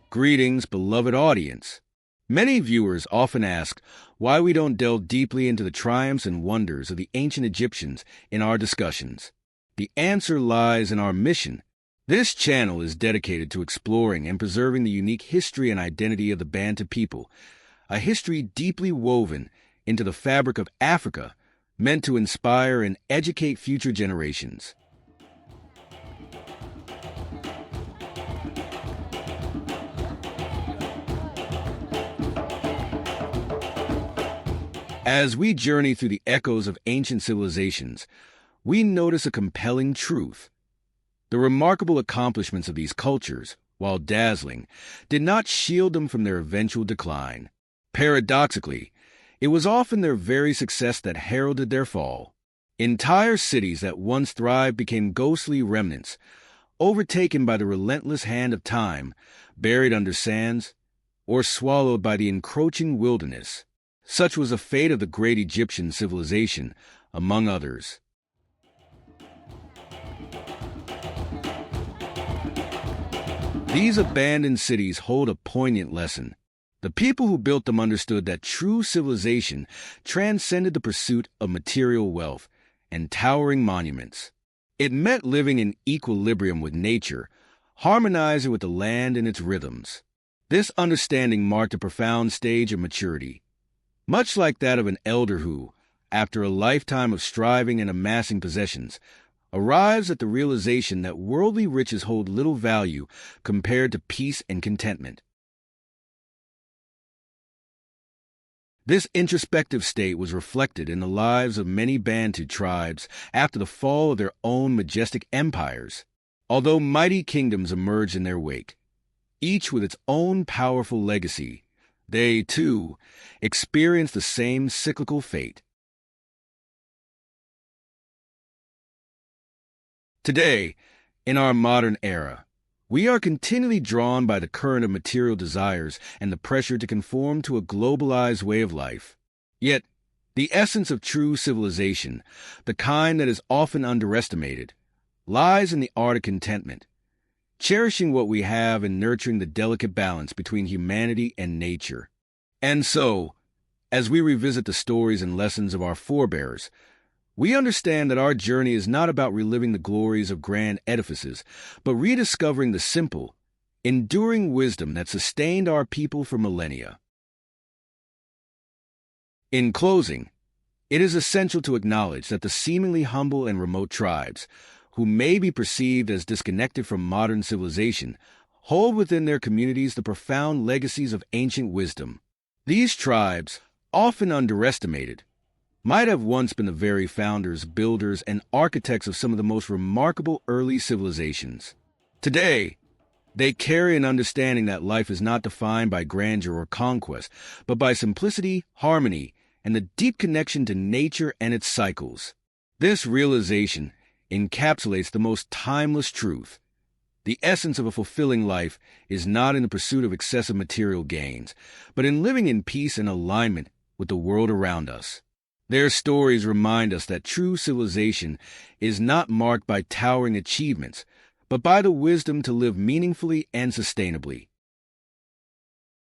Greetings, beloved audience. Many viewers often ask why we don't delve deeply into the triumphs and wonders of the ancient Egyptians in our discussions. The answer lies in our mission. This channel is dedicated to exploring and preserving the unique history and identity of the Bantu people, a history deeply woven into the fabric of Africa, meant to inspire and educate future generations. As we journey through the echoes of ancient civilizations, we notice a compelling truth. The remarkable accomplishments of these cultures, while dazzling, did not shield them from their eventual decline. Paradoxically, it was often their very success that heralded their fall. Entire cities that once thrived became ghostly remnants, overtaken by the relentless hand of time, buried under sands, or swallowed by the encroaching wilderness. Such was the fate of the great Egyptian civilization, among others. These abandoned cities hold a poignant lesson. The people who built them understood that true civilization transcended the pursuit of material wealth and towering monuments. It meant living in equilibrium with nature, harmonizing with the land and its rhythms. This understanding marked a profound stage of maturity, much like that of an elder who, after a lifetime of striving and amassing possessions, arrives at the realization that worldly riches hold little value compared to peace and contentment. This introspective state was reflected in the lives of many Bantu tribes after the fall of their own majestic empires. Although mighty kingdoms emerged in their wake, each with its own powerful legacy, they, too, experienced the same cyclical fate. Today, in our modern era, we are continually drawn by the current of material desires and the pressure to conform to a globalized way of life. Yet, the essence of true civilization, the kind that is often underestimated, lies in the art of contentment, cherishing what we have and nurturing the delicate balance between humanity and nature. And so, as we revisit the stories and lessons of our forebears, we understand that our journey is not about reliving the glories of grand edifices, but rediscovering the simple, enduring wisdom that sustained our people for millennia. In closing, it is essential to acknowledge that the seemingly humble and remote tribes, who may be perceived as disconnected from modern civilization, hold within their communities the profound legacies of ancient wisdom. These tribes, often underestimated, might have once been the very founders, builders, and architects of some of the most remarkable early civilizations. Today, they carry an understanding that life is not defined by grandeur or conquest, but by simplicity, harmony, and the deep connection to nature and its cycles. This realization encapsulates the most timeless truth. The essence of a fulfilling life is not in the pursuit of excessive material gains, but in living in peace and alignment with the world around us. Their stories remind us that true civilization is not marked by towering achievements, but by the wisdom to live meaningfully and sustainably.